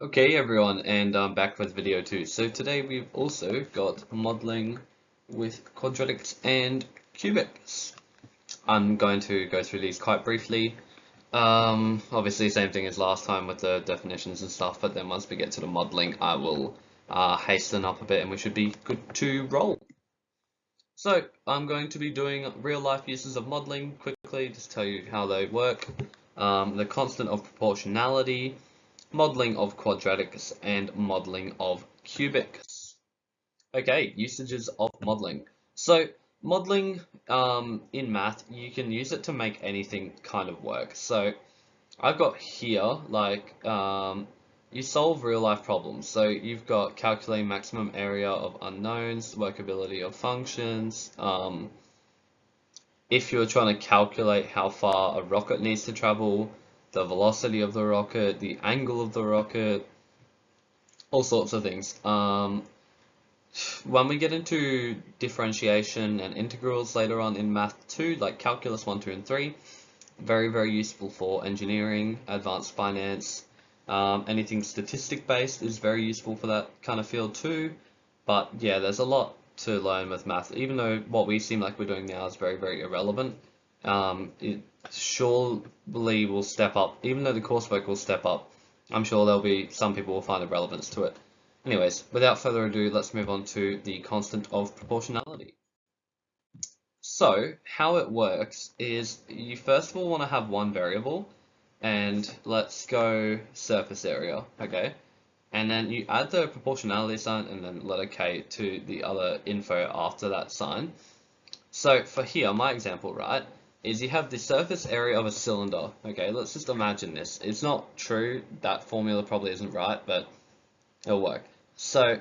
Okay everyone, and I'm back with video 2. So today we've also got modeling with quadratics and cubics. I'm going to go through these quite briefly. Obviously same thing as last time with the definitions and stuff, but then once we get to the modeling I will hasten up a bit and we should be good to roll. So I'm going to be doing real life uses of modeling quickly, just tell you how they work. The constant of proportionality, modeling of quadratics, and modeling of cubics. Okay, usages of modeling. So modeling in math, you can use it to make anything kind of work. So I've got here you solve real life problems. So you've got calculating maximum area of unknowns, workability of functions. If you're trying to calculate how far a rocket needs to travel, the velocity of the rocket, the angle of the rocket, all sorts of things. When we get into differentiation and integrals later on in Math 2, like Calculus 1, 2, and 3, very, very useful for engineering, advanced finance. Anything statistic-based is very useful for that kind of field too. But yeah, there's a lot to learn with math, even though what we seem like we're doing now is very, very irrelevant. It surely will step up, even though the coursework will step up. I'm sure there'll be some people will find a relevance to it. Anyways, without further ado, let's move on to the constant of proportionality. So, how it works is you first of all want to have one variable, and let's go surface area, okay? And then you add the proportionality sign and then letter K to the other info after that sign. So for here, my example, right, is you have the surface area of a cylinder. Okay, let's just imagine this. It's not true, that formula probably isn't right, but it'll work. So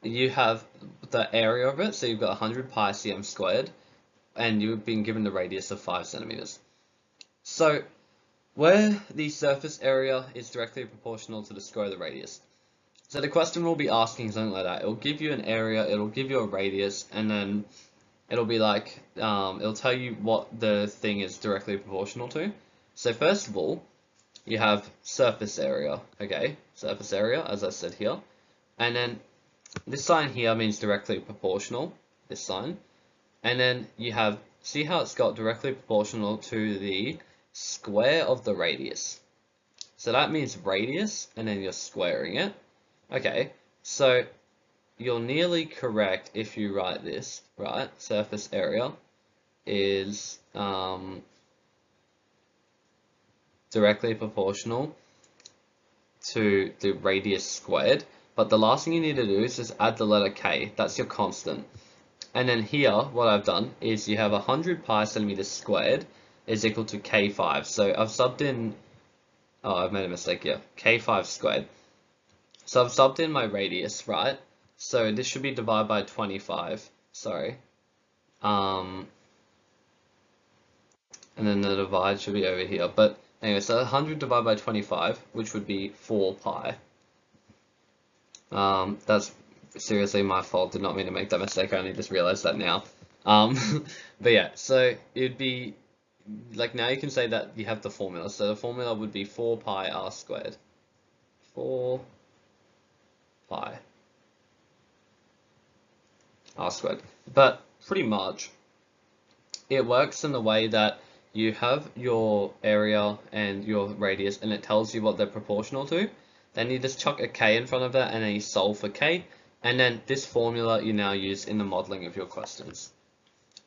you have the area of it, so you've got 100 pi cm squared, and you've been given the radius of 5 centimeters. So where the surface area is directly proportional to the square of the radius. So the question will be asking something like that. It'll give you an area, it'll give you a radius, and then it'll be like, it'll tell you what the thing is directly proportional to. So first of all, you have surface area, okay? Surface area, as I said here. And then this sign here means directly proportional, this sign. And then you have, see how it's got directly proportional to the square of the radius. So that means radius, and then you're squaring it. Okay, so you're nearly correct if you write this, right? Surface area is directly proportional to the radius squared. But the last thing you need to do is just add the letter K. That's your constant. And then here, what I've done is you have 100 pi centimeters squared is equal to K5. So I've subbed in, oh, I've made a mistake here, K5 squared. So I've subbed in my radius, right? So this should be divided by 25, sorry. And then the divide should be over here. But anyway, so 100 divided by 25, which would be 4 pi. That's seriously my fault, did not mean to make that mistake, I only just realized that now. But yeah, so it'd be, like now you can say that you have the formula. So the formula would be 4 pi r squared. 4 pi r squared. But pretty much, it works in the way that you have your area and your radius and it tells you what they're proportional to. Then you just chuck a k in front of that and then you solve for k. And then this formula you now use in the modeling of your questions,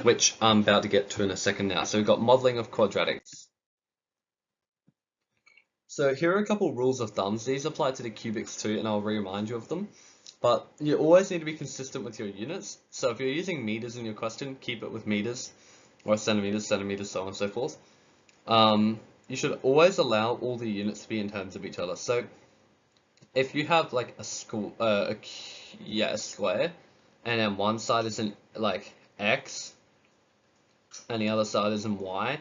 which I'm about to get to in a second now. So we've got modeling of quadratics. So here are a couple rules of thumbs. These apply to the cubics too, and I'll remind you of them. But you always need to be consistent with your units. So if you're using meters in your question, keep it with meters, or centimeters, so on and so forth. You should always allow all the units to be in terms of each other. So if you have like a square, and then one side is in like x, and the other side is in y,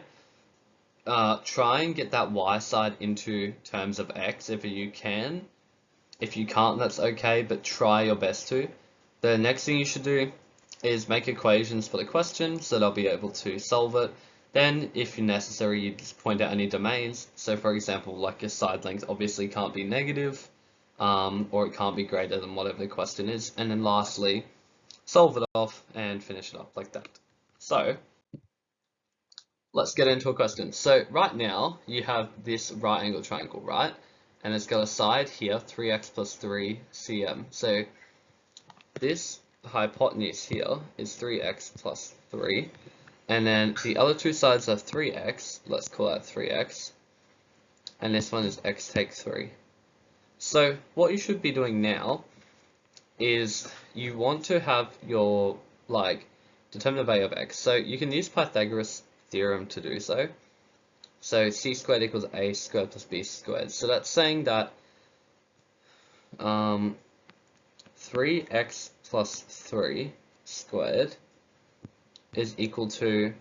try and get that y side into terms of x if you can. If you can't, that's okay, but try your best to. The next thing you should do is make equations for the question so they'll be able to solve it. Then, if necessary, you just point out any domains. So, for example, like your side length obviously can't be negative, or it can't be greater than whatever the question is. And then lastly, solve it off and finish it up like that. So, let's get into a question. So, right now, you have this right angle triangle, right? And it's got a side here, 3x plus 3 cm. So, this hypotenuse here is 3x plus 3. And then the other two sides are 3x, let's call that 3x, and this one is x take 3. So what you should be doing now is you want to have your, determine the value of x. So you can use Pythagoras theorem to do so. So c squared equals a squared plus b squared. So that's saying that 3x plus 3 squared is equal to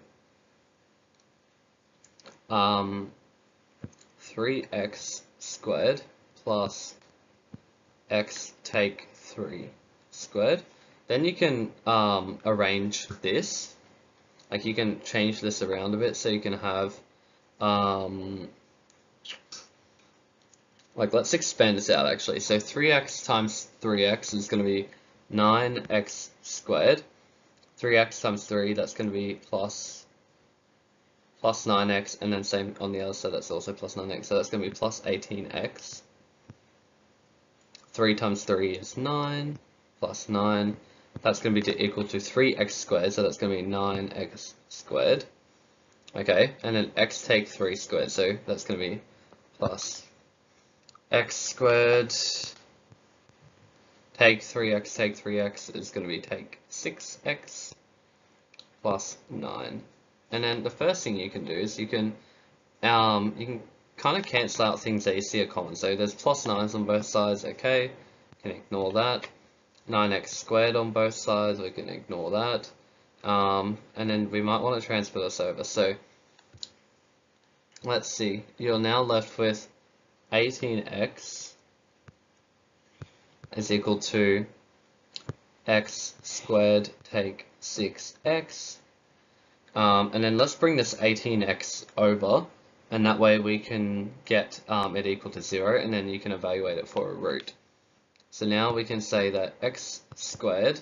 3x squared plus x take 3 squared. Then you can arrange this, like you can change this around a bit, so you can have let's expand this out actually. So 3x times 3x is going to be 9x squared. 3x times 3, that's going to be plus 9x, and then same on the other side, that's also plus 9x, so that's going to be plus 18x. 3 times 3 is 9, plus 9, that's going to be equal to 3x squared, so that's going to be 9x squared. Okay, and then x take 3 squared, so that's going to be plus x squared take 3x is going to be take 6x plus 9. And then the first thing you can do is you can kind of cancel out things that you see are common. So there's plus 9s on both sides, okay, you can ignore that. 9x squared on both sides, we can ignore that. And then we might want to transfer this over. So let's see, you're now left with 18x is equal to x squared take 6x. And then let's bring this 18x over, and that way we can get it equal to 0, and then you can evaluate it for a root. So now we can say that x squared,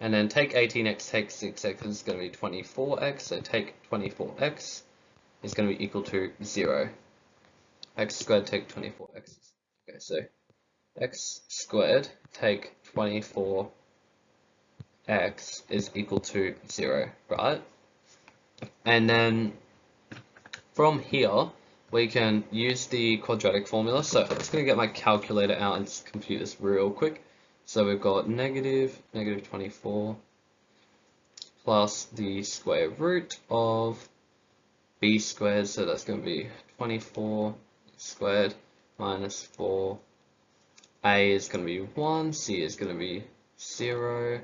and then take 18x, take 6x is going to be 24x, so take 24x is going to be equal to 0. X squared take 24x. Okay, so x squared take 24x is equal to 0, right? And then from here, we can use the quadratic formula. So I'm just going to get my calculator out and just compute this real quick. So we've got negative 24 plus the square root of b squared. So that's going to be 24 squared minus 4. A is going to be 1, C is going to be 0.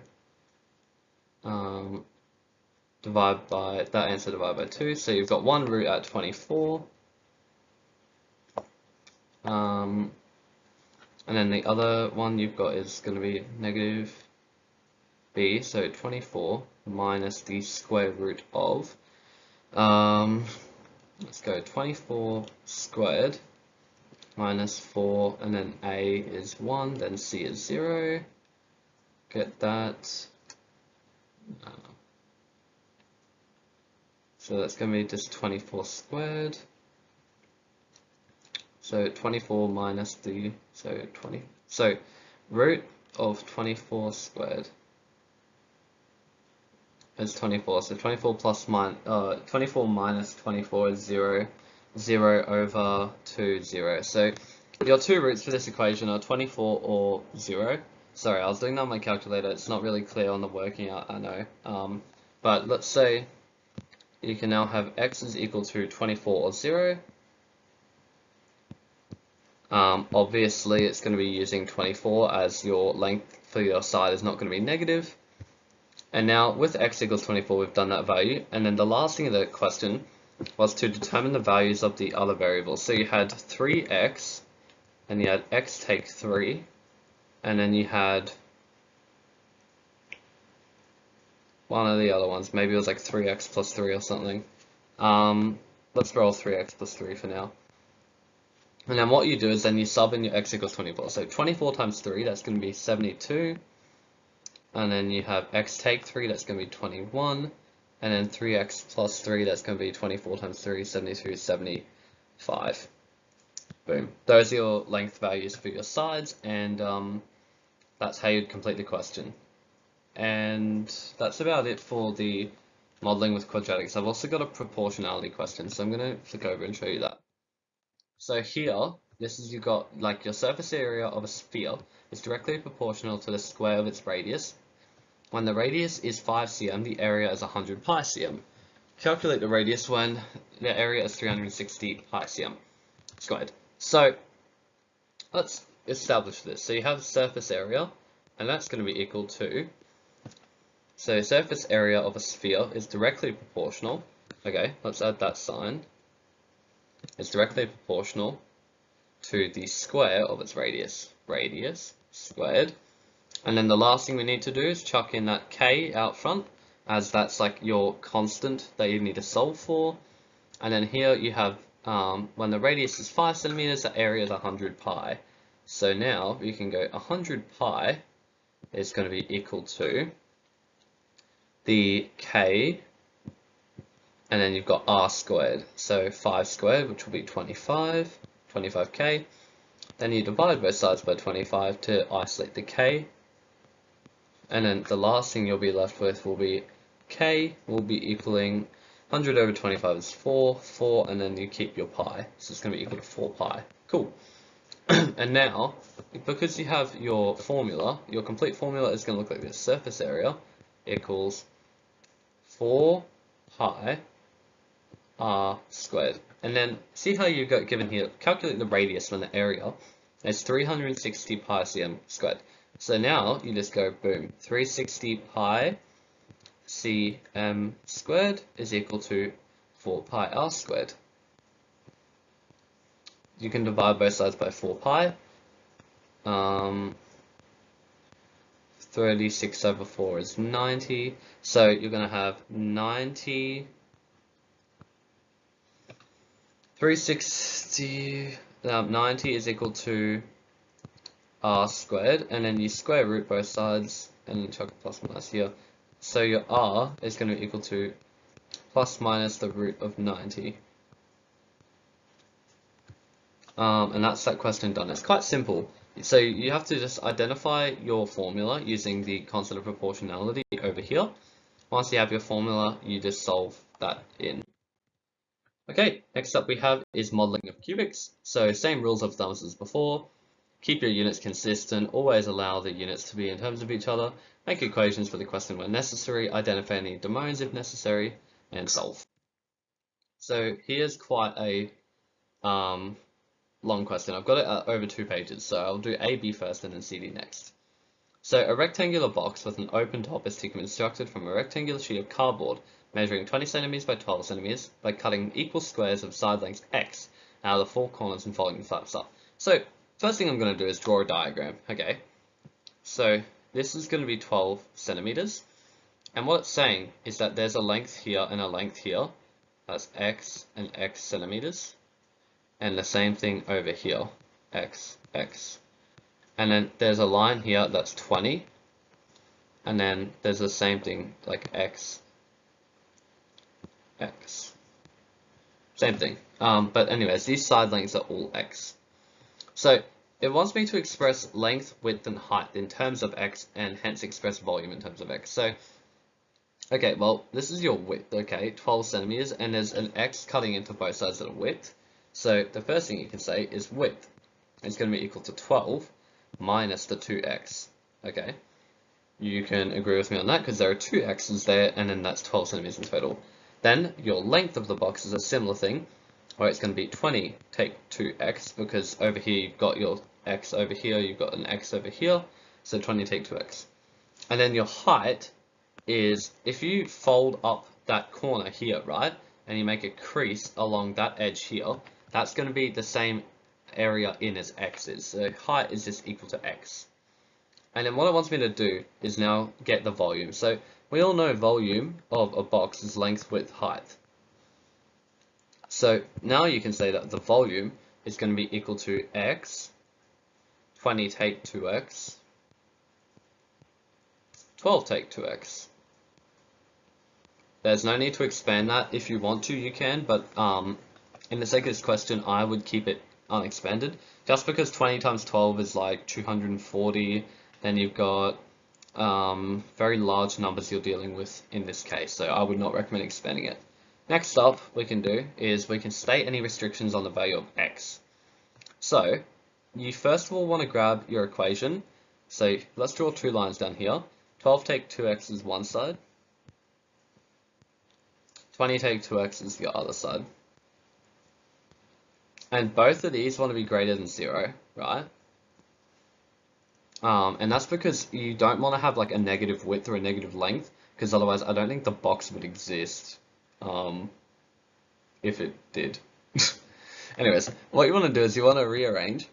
Divide by, that answer divided by 2, so you've got one root at 24. And then the other one you've got is going to be negative b, so 24 minus the square root of, let's go 24 squared minus 4, and then a is 1, then c is 0. Get that. So that's going to be just 24 squared. So 24 minus the, so root of 24 squared is 24. So 24 plus 24 minus 24 is 0. 0 over 2, 0. So your two roots for this equation are 24 or 0. Sorry, I was doing that on my calculator. It's not really clear on the working out, I know. But let's say you can now have x is equal to 24 or 0. Obviously, it's going to be using 24 as your length for your side is not going to be negative. And now with x equals 24, we've done that value. And then the last thing of the question was to determine the values of the other variables. So you had 3x, and you had x take 3, and then you had one of the other ones, maybe it was like 3x plus 3 or something. Let's roll 3x plus 3 for now. And then what you do is then you sub in your x equals 24. So 24 times 3, that's going to be 72. And then you have x take 3, that's going to be 21. And then 3x plus 3, that's going to be 24 times 3, 72, 75. Boom. Those are your length values for your sides, and that's how you'd complete the question. And that's about it for the modeling with quadratics. I've also got a proportionality question, so I'm going to flick over and show you that. So here, this is, you've got like your surface area of a sphere is directly proportional to the square of its radius. When the radius is 5 cm, the area is 100 pi cm. Calculate the radius when the area is 360 pi cm squared. So let's establish this. So you have surface area, and that's going to be equal to, so surface area of a sphere is directly proportional. Okay, let's add that sign. It's directly proportional to the square of its radius. Radius squared. And then the last thing we need to do is chuck in that k out front, as that's like your constant that you need to solve for. And then here you have, when the radius is 5 centimeters, the area is 100 pi. So now you can go 100 pi is going to be equal to the k, and then you've got r squared. So 5 squared, which will be 25k. Then you divide both sides by 25 to isolate the k. And then the last thing you'll be left with will be k will be equaling 100 over 25 is 4, and then you keep your pi. So it's going to be equal to 4 pi. Cool. And now, because you have your formula, your complete formula is going to look like this. Surface area equals 4 pi r squared. And then see how you got given here, calculate the radius when the area is 360 pi cm squared. So now you just go boom, 360 pi cm squared is equal to 4 pi r squared. You can divide both sides by 4 pi. 36 over 4 is 90. So you're going to have 90. 90 is equal to r squared, and then you square root both sides, and you chuck a plus minus here. So your r is going to be equal to plus minus the root of 90. And that's that question done. It's quite simple. So you have to just identify your formula using the constant of proportionality over here. Once you have your formula, you just solve that in. Okay, next up we have is modeling of cubics. So same rules of thumb as before. Keep your units consistent, always allow the units to be in terms of each other, make equations for the question when necessary, identify any domains if necessary, and solve. So here's quite a long question. I've got it over 2 pages, so I'll do A, B first and then C, D next. So a rectangular box with an open top is to be constructed from a rectangular sheet of cardboard measuring 20 centimeters by 12 centimeters by cutting equal squares of side lengths x out of the 4 corners and following the flaps up. So first thing I'm going to do is draw a diagram. Okay, so this is going to be 12 centimeters, and what it's saying is that there's a length here and a length here. That's x and x centimeters, and the same thing over here, x, x. And then there's a line here that's 20, and then there's the same thing like x, x. Same thing. But anyways, these side lengths are all x. So it wants me to express length, width, and height in terms of x, and hence express volume in terms of x. So, okay, well, this is your width, okay, 12 centimeters, and there's an x cutting into both sides of the width. So the first thing you can say is width is going to be equal to 12 minus the 2x, okay? You can agree with me on that because there are 2 x's there, and then that's 12 centimeters in total. Then your length of the box is a similar thing, where it's going to be 20 take 2x, because over here you've got your x over here, you've got an x over here, so 20 take 2x. And then your height is, if you fold up that corner here, right, and you make a crease along that edge here, that's going to be the same area in as x is. So height is just equal to x. And then what it wants me to do is now get the volume. So we all know volume of a box is length, width, height. So now you can say that the volume is going to be equal to x, 20 take 2x, 12 take 2x. There's no need to expand that. If you want to, you can, but in the sake of this question, I would keep it unexpanded. Just because 20 times 12 is like 240, then you've got very large numbers you're dealing with in this case, so I would not recommend expanding it. Next up, we can do is we can state any restrictions on the value of x. So you first of all want to grab your equation. So let's draw two lines down here. 12 take 2x is one side. 20 take 2x is the other side. And both of these want to be greater than 0, right? And that's because you don't want to have like a negative width or a negative length, because otherwise I don't think the box would exist if it did. Anyways, what you want to do is you want to rearrange.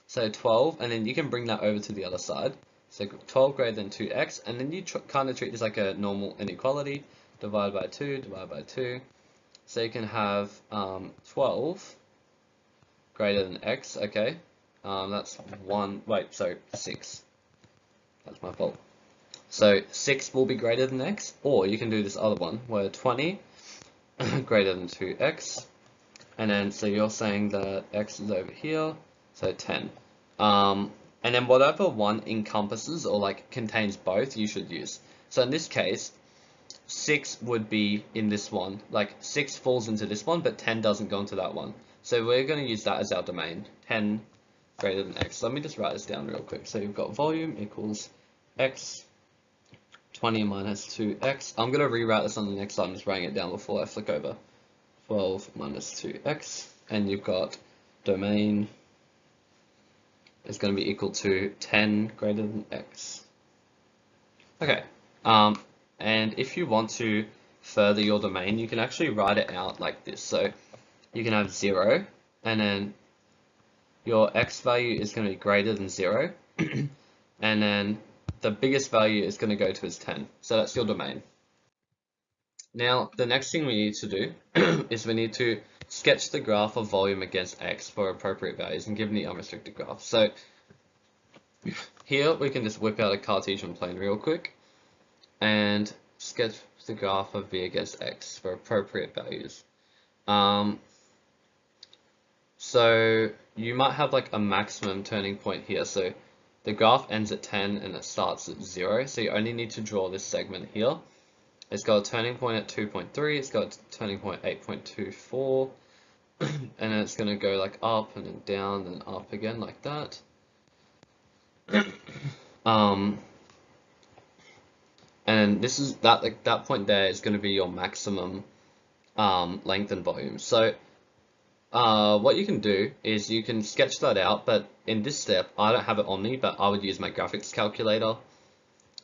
So 12, and then you can bring that over to the other side. So 12 greater than 2x, and then you kind of treat this like a normal inequality. Divide by 2, divide by 2. So you can have 12 greater than x, okay. That's 6. That's my fault. So 6 will be greater than x, or you can do this other one, where 20 greater than 2x, and then so you're saying that x is over here, so 10. And then whatever one encompasses or like contains both, you should use. So in this case, 6 would be in this one, like 6 falls into this one, but 10 doesn't go into that one. So we're going to use that as our domain, 10 greater than x. Let me just write this down real quick. So you've got volume equals x, 20 minus 2x. I'm going to rewrite this on the next slide. I'm just writing it down before I flick over. 12 minus 2x, and you've got domain is going to be equal to 10 greater than x. Okay, and if you want to further your domain, you can actually write it out like this. So you can have 0, and then your x value is going to be greater than 0, and then the biggest value is going to go to is 10. So that's your domain. Now, the next thing we need to do is we need to sketch the graph of volume against x for appropriate values and given the unrestricted graph. So here we can just whip out a Cartesian plane real quick and sketch the graph of v against x for appropriate values. So you might have like a maximum turning point here. So the graph ends at 10 and it starts at 0. So you only need to draw this segment here. It's got a turning point at 2.3, it's got a turning point 8.24, and then it's going to go like up and then down and up again like that. And this is that, like that point there is going to be your maximum length and volume. So what you can do is you can sketch that out, but in this step I don't have it on me, but I would use my graphics calculator.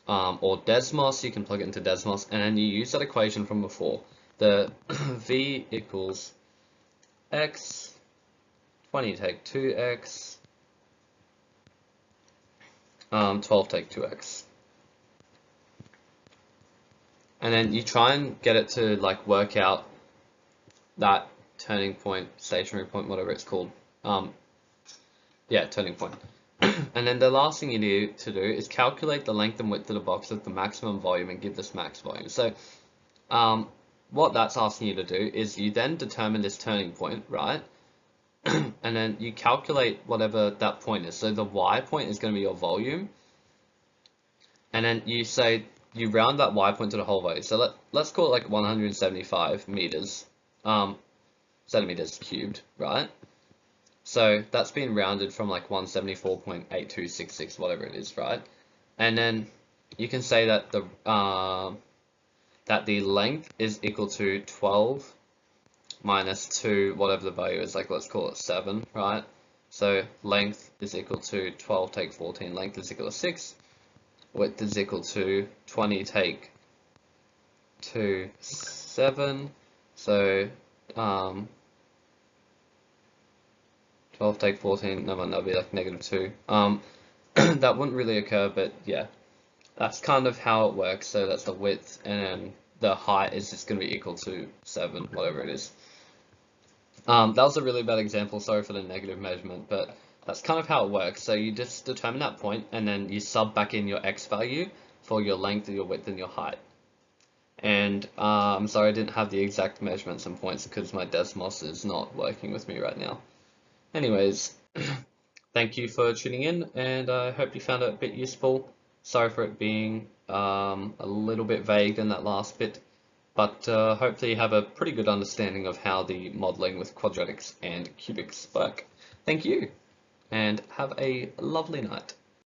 Or Desmos, you can plug it into Desmos, and then you use that equation from before. The v equals x, 20 take 2x, 12 take 2x. And then you try and get it to like work out that turning point, stationary point, whatever it's called. Yeah, turning point. And then the last thing you need to do is calculate the length and width of the box with the maximum volume and give this max volume. So what that's asking you to do is you then determine this turning point, right? And then you calculate whatever that point is. So the y point is going to be your volume. And then you say, you round that y point to the whole value. So let's call it like 175 meters, centimeters cubed, right? So that's been rounded from like 174.8266, whatever it is, right? And then you can say that the length is equal to 12 minus 2, whatever the value is, like let's call it 7, right? So length is equal to 12 take 14, length is equal to 6, width is equal to 20 take 2, 7, so 12 take 14, no, that'll be like -2. That wouldn't really occur, but yeah, that's kind of how it works. So that's the width, and then the height is just going to be equal to 7, whatever it is. That was a really bad example, sorry for the negative measurement, but that's kind of how it works. So you just determine that point and then you sub back in your x value for your length, your width, and your height. And I'm sorry I didn't have the exact measurements and points because my Desmos is not working with me right now. Anyways, thank you for tuning in, and I hope you found it a bit useful. Sorry for it being a little bit vague in that last bit, but hopefully you have a pretty good understanding of how the modeling with quadratics and cubics work. Thank you, and have a lovely night.